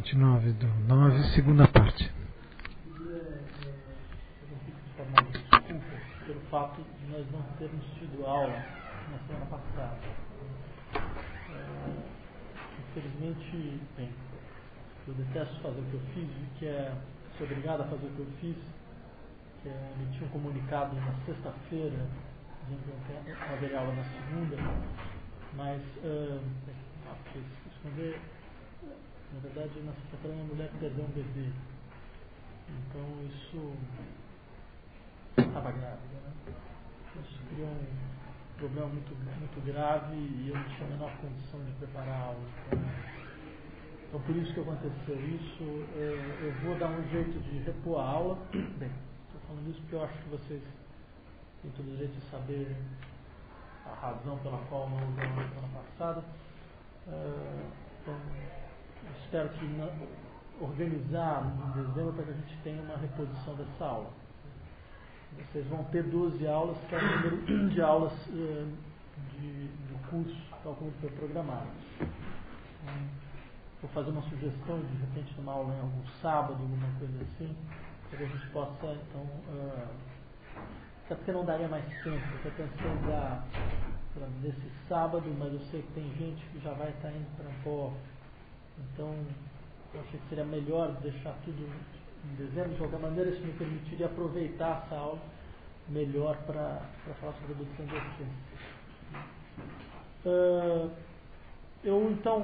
29 do 9, segunda parte. Desculpa pelo fato de nós não termos tido aula na semana passada. Infelizmente, bem, eu detesto fazer o que eu fiz, que é ser obrigado a fazer o que eu fiz, que é emitir um comunicado na sexta-feira, dizendo que não haveria aula na segunda, mas esconder, na verdade, na sexta-feira minha mulher perdeu um bebê, então isso estava grávida, né? Isso criou um problema muito grave e eu não tinha a menor condição de preparar a aula. Então por isso que aconteceu isso. Eu vou dar um jeito de repor a aula. Bem, estou falando isso porque eu acho que vocês têm todo o jeito de saber a razão pela qual não usaram na semana passada. Então, eu espero que organizar em dezembro para que a gente tenha uma reposição dessa aula. Vocês vão ter 12 aulas, que é o número de aulas do curso, tal como foi programado. Vou fazer uma sugestão de repente tomar aula em algum sábado, alguma coisa assim, para que a gente possa, então, até porque não daria mais tempo, eu pensei em dar nesse sábado, mas eu sei que tem gente que já vai estar indo para Ampó, então eu achei que seria melhor deixar tudo em dezembro. De qualquer maneira, isso me permitiria aproveitar essa aula melhor para falar sobre a redução de eficiência. Eu então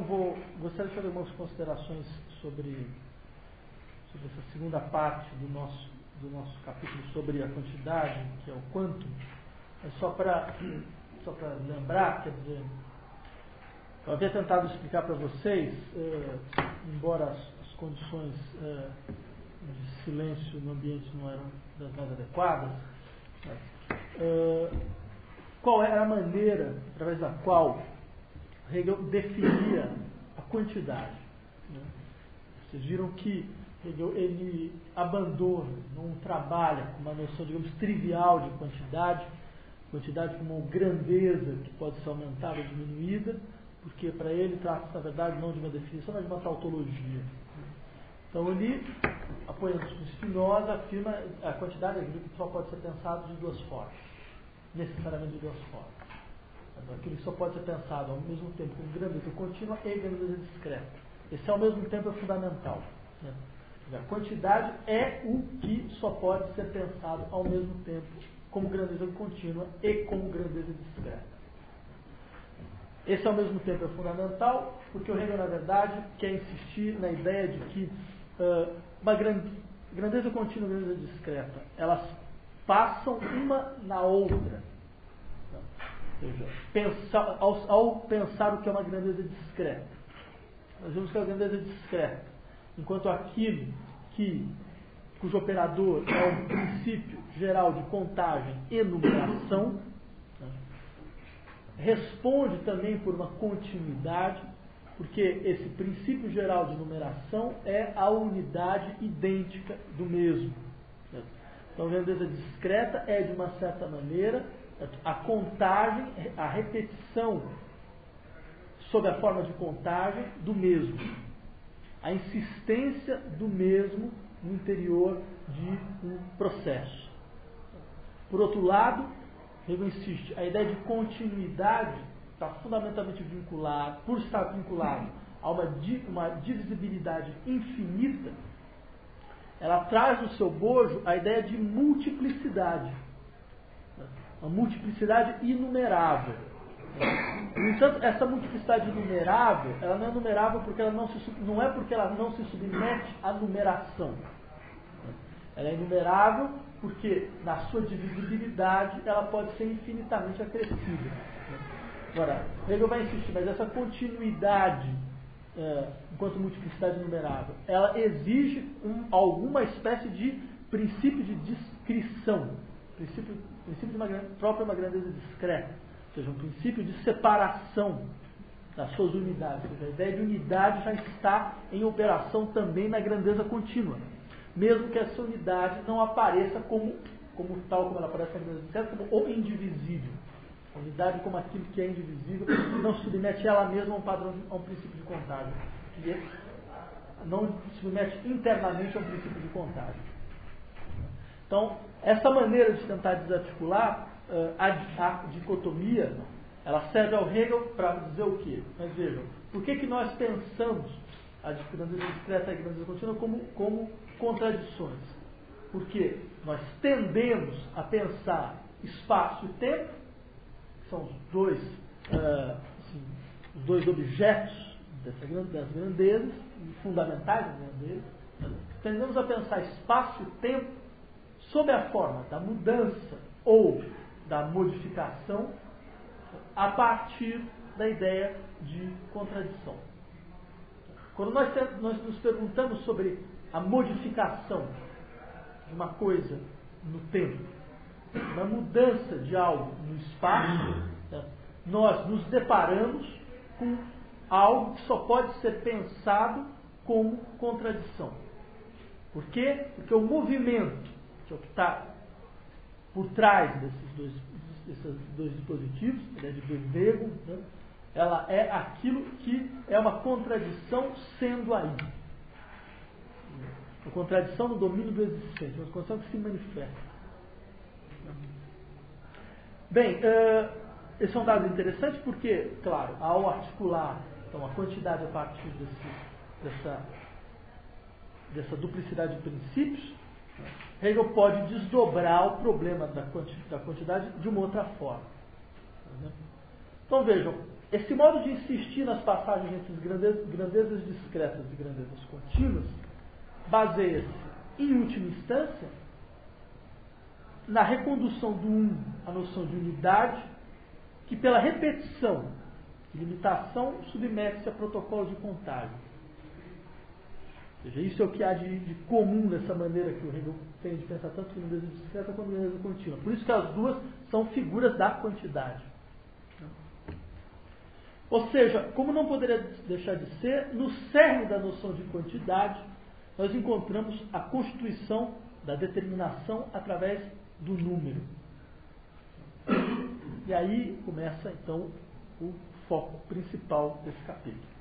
gostaria de fazer algumas considerações sobre essa segunda parte do nosso capítulo sobre a quantidade, que é o quanto. É só para lembrar, quer dizer, eu havia tentado explicar para vocês, embora as condições de silêncio no ambiente não eram das mais adequadas, qual era a maneira através da qual Hegel definia a quantidade. Né? Vocês viram que Hegel ele abandona, não trabalha com uma noção, digamos, trivial de quantidade como grandeza que pode ser aumentada ou diminuída, porque para ele trata-se, na verdade, não de uma definição, mas de uma tautologia. Então ele, apoiando-se com Spinoza, afirma a quantidade que só pode ser pensado de duas formas, necessariamente de duas formas. Aquilo que só pode ser pensado ao mesmo tempo com grandeza contínua e grandeza discreta. Esse ao mesmo tempo é fundamental. Né? A quantidade é o que só pode ser pensado ao mesmo tempo como grandeza contínua e como grandeza discreta. Esse ao mesmo tempo é fundamental porque o Hegel, na verdade, quer insistir na ideia de que uma grandeza contínua e grandeza discreta, elas passam uma na outra. Ou seja, ao pensar o que é uma grandeza discreta, nós vemos que a grandeza discreta, enquanto aquilo cujo operador é um princípio geral de contagem e numeração, responde também por uma continuidade, porque esse princípio geral de numeração é a unidade idêntica do mesmo. Então, a grandeza discreta é, de uma certa maneira, a contagem, a repetição sob a forma de contagem do mesmo. A insistência do mesmo no interior de um processo. Por outro lado, Hegel insiste, a ideia de continuidade está fundamentalmente vinculada, por estar vinculado a uma divisibilidade infinita, ela traz no seu bojo a ideia de multiplicidade. Uma multiplicidade inumerável. No entanto, essa multiplicidade inumerável, ela não é numerável porque ela não é porque ela não se submete à numeração. Ela é inumerável porque, na sua divisibilidade, ela pode ser infinitamente acrescida. Agora, Hegel vai insistir, mas essa continuidade, enquanto multiplicidade inumerável, ela exige alguma espécie de princípio de discrição, princípio de uma grandeza discreta, ou seja, um princípio de separação das suas unidades. Ou seja, a ideia de unidade já está em operação também na grandeza contínua, mesmo que essa unidade não apareça tal como ela aparece na grandeza discreta, como o indivisível. A unidade como aquilo que é indivisível não se submete ela mesma a um princípio de contagem, que não se submete internamente ao princípio de contagem. Então, essa maneira de tentar desarticular a dicotomia, ela serve ao Hegel para dizer o quê? Mas vejam, por que nós pensamos a grandeza discreta e a grandeza contínua como contradições? Porque nós tendemos a pensar espaço e tempo, que são os dois objetos das grandezas, fundamentais das grandezas. Tendemos a pensar espaço e tempo sob a forma da mudança ou da modificação a partir da ideia de contradição. Quando nós nos perguntamos sobre a modificação de uma coisa no tempo, uma mudança de algo no espaço, nós nos deparamos com algo que só pode ser pensado como contradição. Por quê? Porque o movimento, que é o que está por trás desses dois dispositivos, a ideia de Bewegung, ela é aquilo que é uma contradição sendo aí. Uma contradição no domínio do existente, uma contradição que se manifesta. Bem, esse é um dado interessante porque, claro, ao articular então, a quantidade a partir dessa duplicidade de princípios, Hegel pode desdobrar o problema da quantidade de uma outra forma. Então vejam, esse modo de insistir nas passagens entre grandezas discretas e grandezas contínuas baseia-se, em última instância, na recondução do à noção de unidade, que pela repetição e limitação submete-se a protocolo de contagem. Ou seja, isso é o que há de comum nessa maneira que o Hegel tem de pensar tanto em grandeza discreta quanto em grandeza contínua. Por isso que as duas são figuras da quantidade. Ou seja, como não poderia deixar de ser, no cerne da noção de quantidade, nós encontramos a constituição da determinação através do número. E aí começa, então, o foco principal desse capítulo.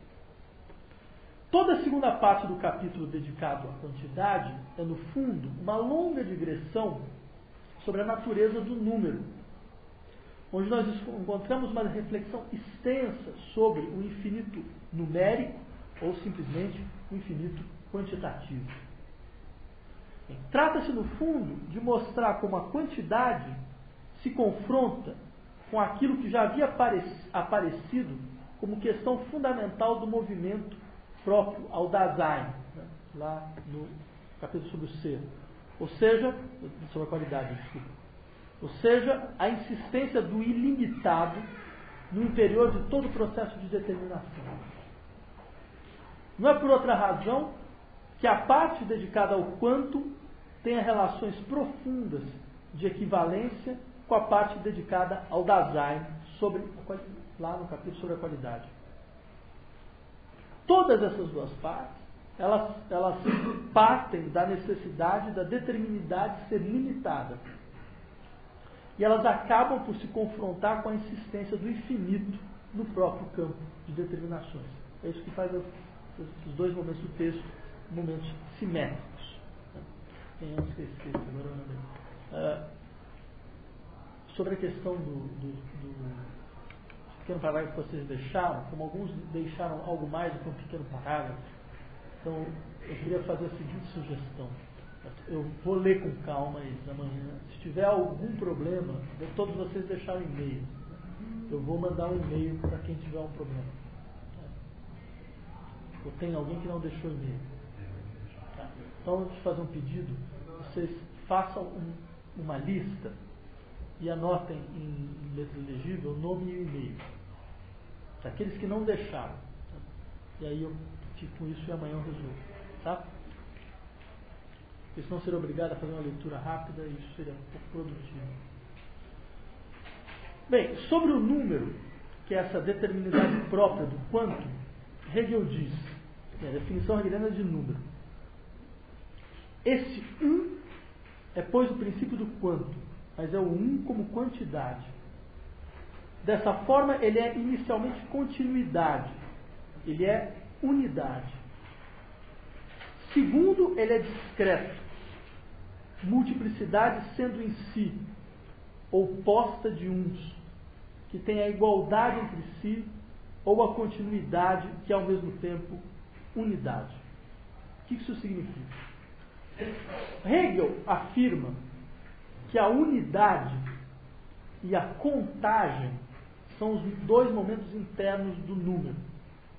Toda a segunda parte do capítulo dedicado à quantidade é, no fundo, uma longa digressão sobre a natureza do número, onde nós encontramos uma reflexão extensa sobre o infinito numérico ou simplesmente o infinito quantitativo. Trata-se, no fundo, de mostrar como a quantidade se confronta com aquilo que já havia aparecido como questão fundamental do movimento próprio ao Dasein, lá no capítulo sobre o ser. Ou seja, sobre a qualidade, desculpa. Ou seja, a insistência do ilimitado no interior de todo o processo de determinação. Não é por outra razão que a parte dedicada ao quantum tenha relações profundas de equivalência com a parte dedicada ao Dasein, lá no capítulo sobre a qualidade. Todas essas duas partes, elas partem da necessidade da determinidade ser limitada. E elas acabam por se confrontar com a insistência do infinito no próprio campo de determinações. É isso que faz os dois momentos do texto momentos simétricos. Tem antes que eu esqueça, agora eu lembrei. Sobre a questão do pequeno parágrafo que vocês deixaram, como alguns deixaram algo mais do que um pequeno parágrafo, então eu queria fazer a seguinte sugestão. Eu vou ler com calma isso amanhã. Se tiver algum problema, todos vocês deixaram e-mail. Eu vou mandar um e-mail para quem tiver um problema. Ou tem alguém que não deixou e-mail. Tá? Então, eu vou te fazer um pedido. Vocês façam uma lista e anotem em letra legível o nome e o e-mail. Daqueles que não deixaram. Tá? E aí eu fico com isso e amanhã eu resolvo. Tá? Porque senão seria obrigado a fazer uma leitura rápida e isso seria um pouco produtivo. Bem, sobre o número, que é essa determinidade própria do quanto, Hegel diz, a definição hegeliana de número. Esse é, pois, o princípio do quanto, mas é o como quantidade. Dessa forma, ele é inicialmente continuidade, ele é unidade. Segundo, ele é discreto. Multiplicidade sendo em si oposta de uns, que tem a igualdade entre si, ou a continuidade, que é ao mesmo tempo unidade. O que isso significa? Hegel afirma que a unidade e a contagem são os dois momentos internos do número.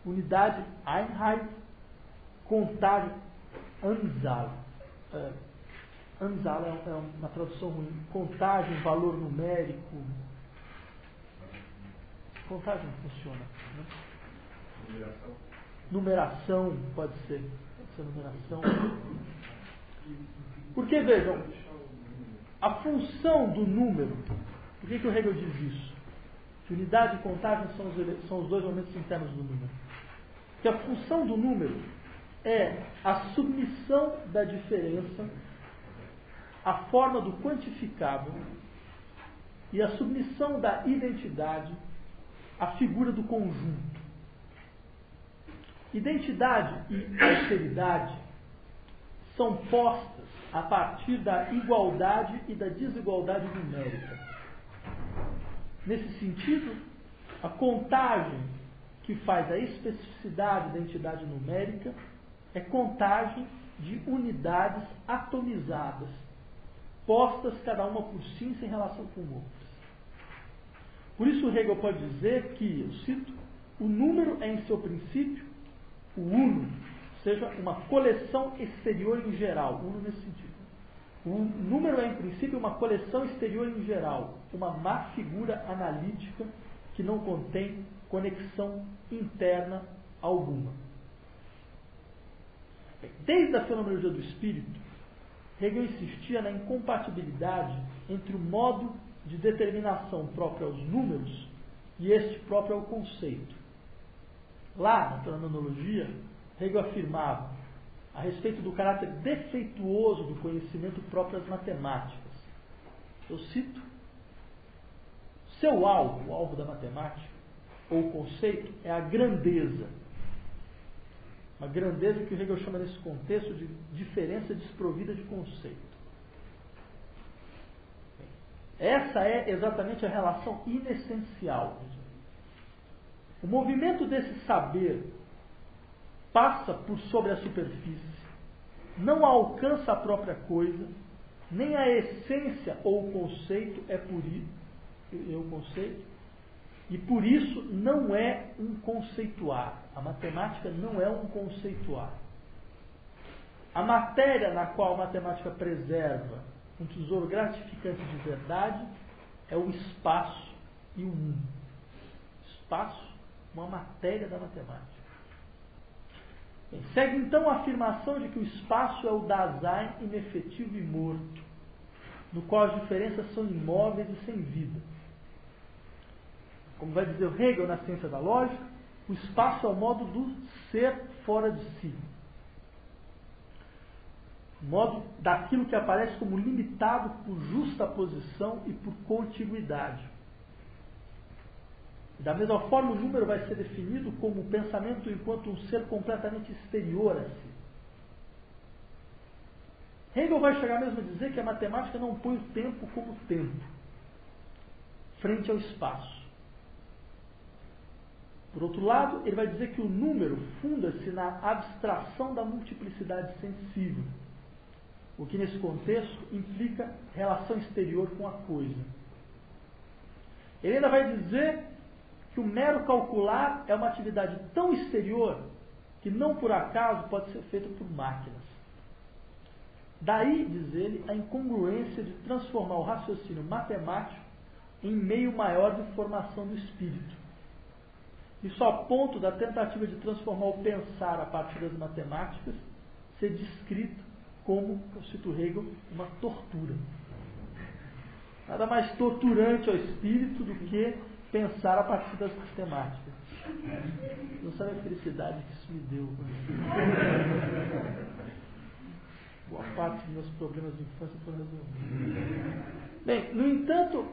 Unidade, Einheit, contagem, Anzahl. Anzahl é uma tradução ruim. Contagem, valor numérico. Contagem funciona. Né? Numeração, pode ser numeração. Porque, vejam, a função do número, por que o Hegel diz isso? Que unidade e contagem são os dois momentos internos do número. Que a função do número é a submissão da diferença à forma do quantificável e a submissão da identidade à figura do conjunto. Identidade e alteridade são postas a partir da igualdade e da desigualdade numérica. Nesse sentido, a contagem que faz a especificidade da entidade numérica é contagem de unidades atomizadas, postas cada uma por si sem relação com outras. Por isso Hegel pode dizer que, eu cito, o número é em seu princípio o uno, ou seja, uma coleção exterior em geral, uno nesse sentido. O número é em princípio uma coleção exterior em geral, uma má figura analítica que não contém conexão interna alguma. Desde a fenomenologia do espírito, Hegel insistia na incompatibilidade entre o modo de determinação próprio aos números e este próprio ao conceito. Lá, na fenomenologia, Hegel afirmava a respeito do caráter defeituoso do conhecimento próprio às matemáticas. Eu cito: seu alvo, o alvo da matemática, ou conceito, é a grandeza. Uma grandeza que o Hegel chama nesse contexto de diferença desprovida de conceito. Essa é exatamente a relação inessencial. O movimento desse saber passa por sobre a superfície, não alcança a própria coisa, nem a essência ou o conceito e por isso não é um conceituar. A matemática não é um conceituar. A matéria na qual a matemática preserva um tesouro gratificante de verdade é o espaço e o mundo. Espaço, uma matéria da matemática. Bem, segue então a afirmação de que o espaço é o Dasein inefetivo e morto, no qual as diferenças são imóveis e sem vida. Como vai dizer Hegel na Ciência da Lógica, o espaço é o modo do ser fora de si. O modo daquilo que aparece como limitado por justaposição e por contiguidade. Da mesma forma, o número vai ser definido como o pensamento enquanto um ser completamente exterior a si. Hegel vai chegar mesmo a dizer que a matemática não põe o tempo como tempo, frente ao espaço. Por outro lado, ele vai dizer que o número funda-se na abstração da multiplicidade sensível, o que nesse contexto implica relação exterior com a coisa. Ele ainda vai dizer que o mero calcular é uma atividade tão exterior que não por acaso pode ser feita por máquinas. Daí, diz ele, a incongruência de transformar o raciocínio matemático em meio maior de formação do espírito. Isso a ponto da tentativa de transformar o pensar a partir das matemáticas ser descrito como, eu cito Hegel, uma tortura. Nada mais torturante ao espírito do que pensar a partir das matemáticas. Não sabe a felicidade que isso me deu. Boa parte dos meus problemas de infância foram resolvidos. Bem, no entanto,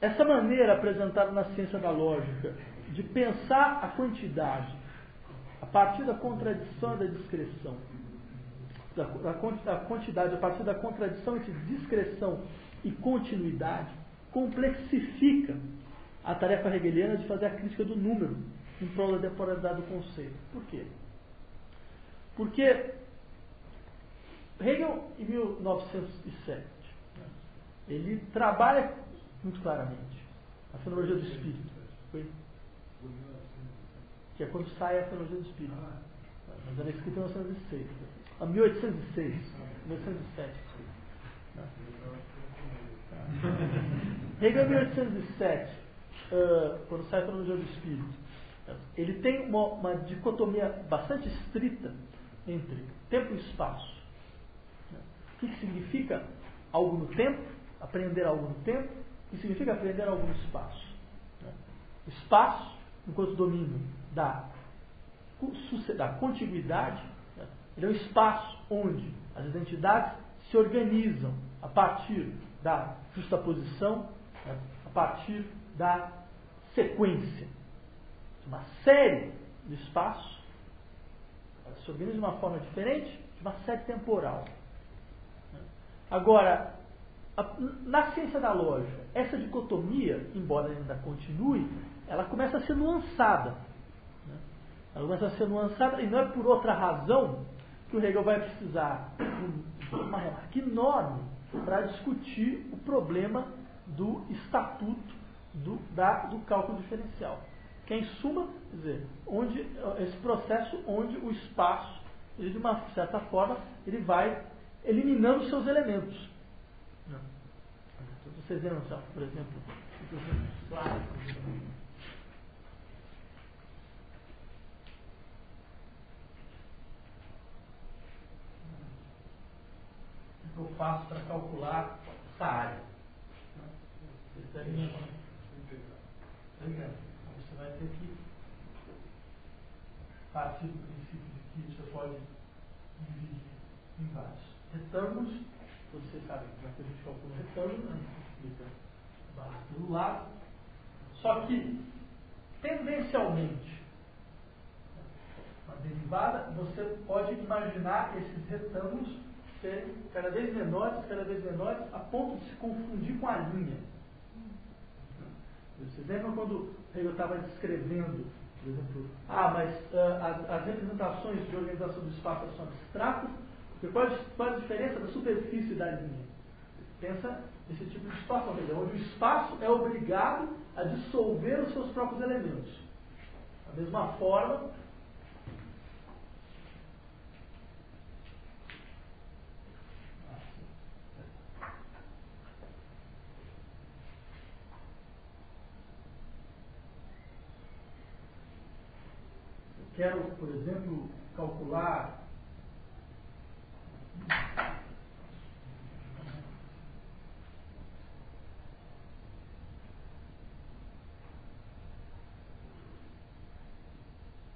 essa maneira apresentada na ciência da lógica de pensar a quantidade a partir da contradição e da discreção da quantidade a partir da contradição entre discreção e continuidade complexifica a tarefa hegeliana de fazer a crítica do número em prol da temporalidade do conceito. Por quê? Porque Hegel, em 1907, ele trabalha muito claramente a fenomenologia do espírito. Foi? Que é quando sai a fenomenologia do espírito. Mas ela é escrita em 1906. A 1806. 1807. Hegel, em 1807, quando sai a fenomenologia do espírito, ele tem uma dicotomia bastante estrita entre tempo e espaço. O que significa algo no tempo, aprender algo no tempo, o que significa aprender algo no espaço. O espaço, enquanto domínio da contiguidade, ele é um espaço onde as identidades se organizam a partir da justaposição, a partir da sequência. Uma série de espaços se organiza de uma forma diferente de uma série temporal. Agora, na ciência da lógica, essa dicotomia, embora ainda continue, ela começa a ser nuançada. Ela começa a ser nuançada, e não é por outra razão que o Hegel vai precisar de uma remarca enorme para discutir o problema do estatuto do cálculo diferencial. Que é, em suma, quer dizer, esse processo onde o espaço, ele, de uma certa forma, ele vai eliminando seus elementos. Então, vocês lembram, por exemplo, o que eu faço para calcular essa área? Você vai ter que partir do princípio de que você pode dividir em vários retângulos. Você sabe como é que a gente calcula retângulo, né? Explica base pelo lado. Só que, tendencialmente, uma derivada, você pode imaginar esses retângulos serem cada vez menores, a ponto de se confundir com a linha. Vocês lembram quando eu estava descrevendo, por exemplo, mas as representações de organização do espaço são abstratas, porque qual é a diferença da superfície da linha? Pensa nesse tipo de situação, onde o espaço é obrigado a dissolver os seus próprios elementos. Da mesma forma, quero, por exemplo, calcular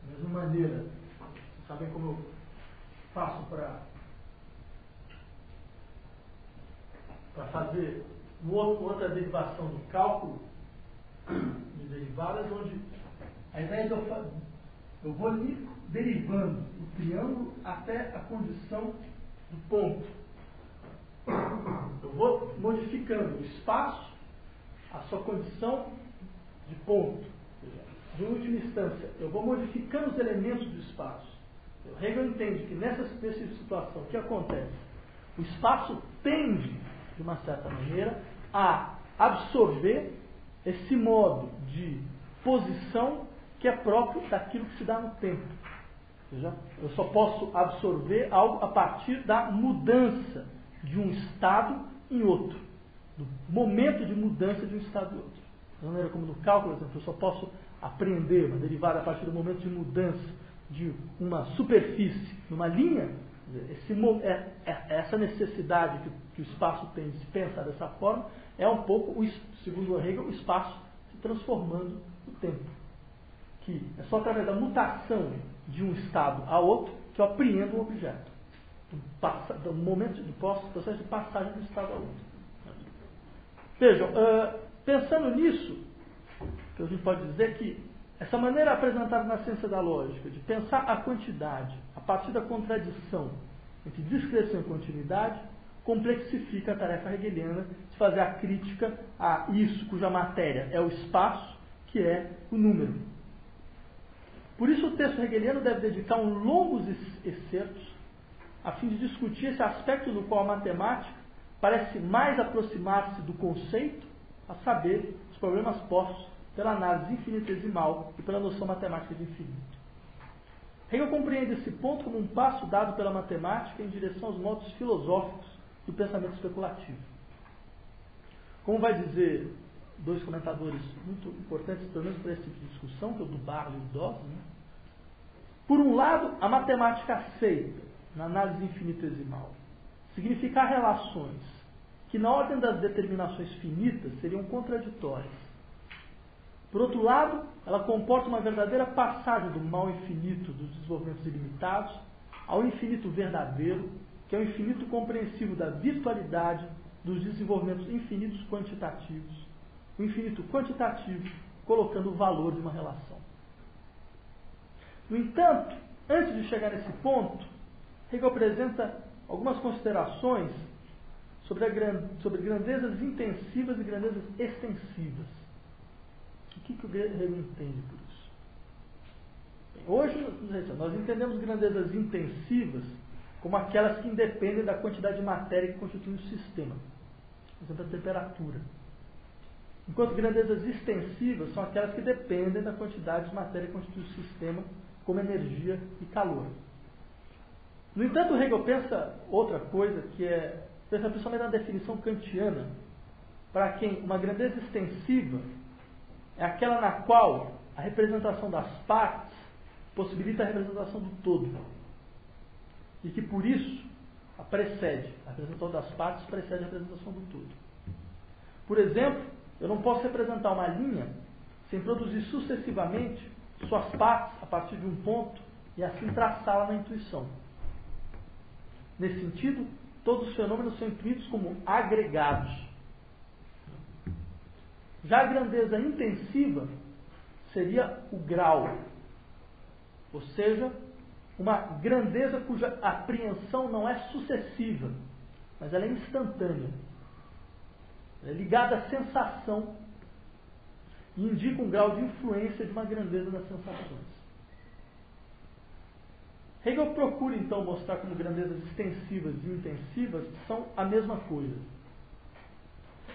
da mesma maneira. Vocês sabem como eu faço para fazer outra derivação do cálculo de derivadas, onde a ideia de eu vou derivando o triângulo até a condição do ponto. Eu vou modificando o espaço, a sua condição de ponto. De última instância, eu vou modificando os elementos do espaço. O Hegel entende que nessa situação, o que acontece? O espaço tende, de uma certa maneira, a absorver esse modo de posição que é próprio daquilo que se dá no tempo. Ou seja, eu só posso absorver algo a partir da mudança de um estado em outro. Do momento de mudança de um estado em outro. Da maneira como no cálculo, por exemplo, eu só posso apreender uma derivada a partir do momento de mudança de uma superfície numa linha. Essa necessidade que o espaço tem de se pensar dessa forma é um pouco, segundo o Hegel, o espaço se transformando no tempo. Que é só através da mutação de um estado a outro que eu apreendo um objeto. Do momento do processo de passagem de um estado a outro. Vejam, pensando nisso, a gente pode dizer que essa maneira apresentada na ciência da lógica de pensar a quantidade a partir da contradição entre discreção e continuidade, complexifica a tarefa hegeliana de fazer a crítica a isso cuja matéria é o espaço, que é o número. Por isso o texto hegeliano deve dedicar longos excertos a fim de discutir esse aspecto do qual a matemática parece mais aproximar-se do conceito, a saber, os problemas postos pela análise infinitesimal e pela noção matemática de infinito. Hegel compreende esse ponto como um passo dado pela matemática em direção aos modos filosóficos do pensamento especulativo. Como vai dizer dois comentadores muito importantes, pelo menos para esse tipo de discussão, que é o do Barlow e o Dawes, né? Por um lado, a matemática aceita, na análise infinitesimal, significar relações que, na ordem das determinações finitas, seriam contraditórias. Por outro lado, ela comporta uma verdadeira passagem do mal infinito dos desenvolvimentos ilimitados ao infinito verdadeiro, que é o infinito compreensivo da virtualidade dos desenvolvimentos infinitos quantitativos, o infinito quantitativo colocando o valor de uma relação. No entanto, antes de chegar nesse ponto, Hegel apresenta algumas considerações sobre grandezas intensivas e grandezas extensivas. O que o Hegel entende por isso? Bem, hoje, nós entendemos grandezas intensivas como aquelas que independem da quantidade de matéria que constitui o sistema. Por exemplo, a temperatura. Enquanto grandezas extensivas são aquelas que dependem da quantidade de matéria que constitui o sistema, como energia e calor. No entanto, Hegel pensa outra coisa, pensa principalmente na definição kantiana, para quem uma grandeza extensiva é aquela na qual a representação das partes possibilita a representação do todo. E que, por isso, a representação das partes precede a representação do todo. Por exemplo, eu não posso representar uma linha sem produzir sucessivamente suas partes a partir de um ponto e assim traçá-la na intuição. Nesse sentido, todos os fenômenos são intuídos como agregados. Já a grandeza intensiva seria o grau, ou seja, uma grandeza cuja apreensão não é sucessiva, mas ela é instantânea. Ela é ligada à sensação e indica um grau de influência de uma grandeza das sensações. Hegel procura então mostrar como grandezas extensivas e intensivas são a mesma coisa.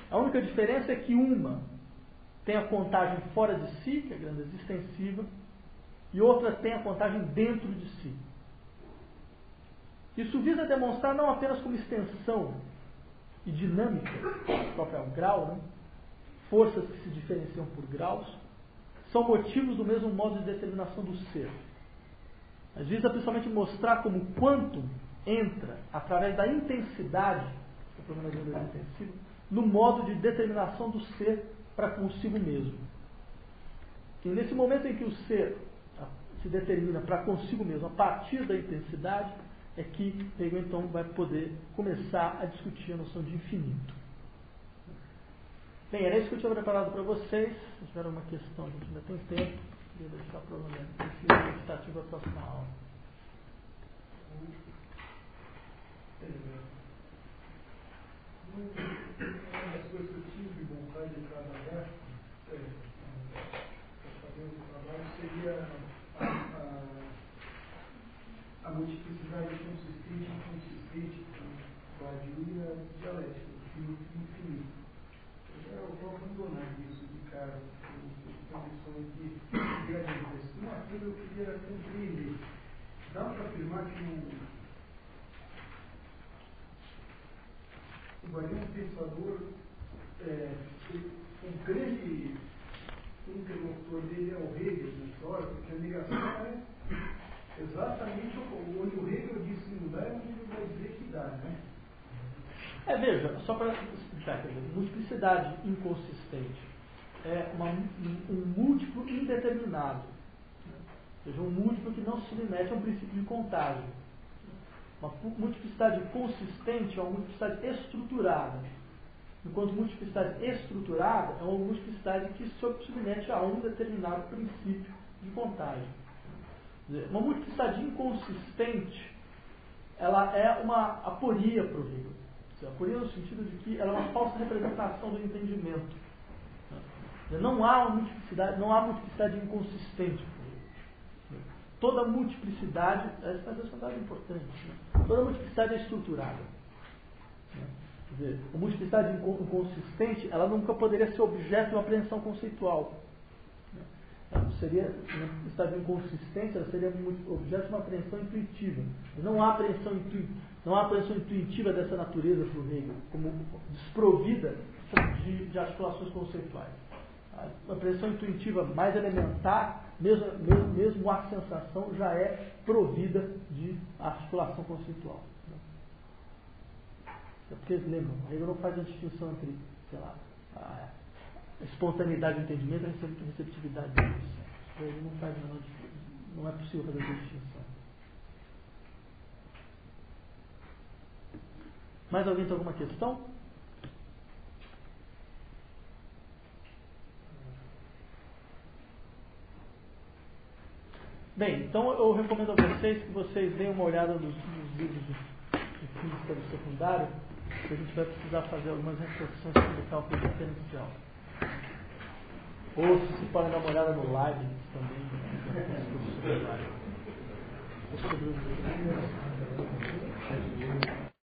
A única diferença é que uma tem a contagem fora de si, que é a grandeza extensiva, e outra tem a contagem dentro de si. Isso visa demonstrar não apenas como extensão e dinâmica, o próprio grau, né? Forças que se diferenciam por graus, são motivos do mesmo modo de determinação do ser. Mas visa principalmente mostrar como o quantum entra, através da intensidade, que é o problema da grandeza intensiva, no modo de determinação do ser para consigo mesmo. E nesse momento em que o ser se determina para consigo mesmo, a partir da intensidade, é que Hegel então vai poder começar a discutir a noção de infinito. Bem, era isso que eu tinha preparado para vocês. Se tiver uma questão, a gente ainda tem tempo. Queria deixar provavelmente esse tentativo a próxima aula. Uma das coisas que eu tive de vontade de trabalhar, para fazer o trabalho, seria a multiplicidade consistente e inconsistente com a vazia dialética, do infinito. Eu vou abandonar isso de cara, por condições de grandeza. Uma coisa eu queria compreender. Dá para afirmar que o Guarani Pensador, o grande interlocutor dele é o Hegel na história, porque a negação é exatamente onde o Hegel disse que não dá, é onde ele vai dizer que dá, né? Veja, só para explicar, multiplicidade inconsistente é um múltiplo indeterminado. Ou seja, um múltiplo que não se submete a um princípio de contagem. Uma multiplicidade consistente é uma multiplicidade estruturada. Enquanto multiplicidade estruturada é uma multiplicidade que se submete a um determinado princípio de contagem. Uma multiplicidade inconsistente ela é uma aporia para o Hegel. Aporia no sentido de que ela é uma falsa representação do entendimento. Não há multiplicidade inconsistente. Toda multiplicidade, essa é uma coisa importante, né? Toda multiplicidade é estruturada. Quer dizer, a multiplicidade inconsistente, ela nunca poderia ser objeto de uma apreensão conceitual. Ela seria, uma multiplicidade inconsistente, ela seria objeto de uma apreensão intuitiva. Não há apreensão intuitiva dessa natureza para o Hegel, como desprovida de articulações conceituais. A apreensão intuitiva mais elementar, mesmo a sensação, já é provida de articulação conceitual. É porque, lembram, Hegel não faz a distinção entre, sei lá, a espontaneidade do entendimento e a receptividade do entendimento. Ele não faz menor diferença. Não é possível fazer essa distinção. Mais alguém tem alguma questão? Bem, então eu recomendo a vocês que vocês deem uma olhada nos livros de física do secundário, que a gente vai precisar fazer algumas reflexões sobre o cálculo diferencial. Ou se podem dar uma olhada no Leibniz também. Sobre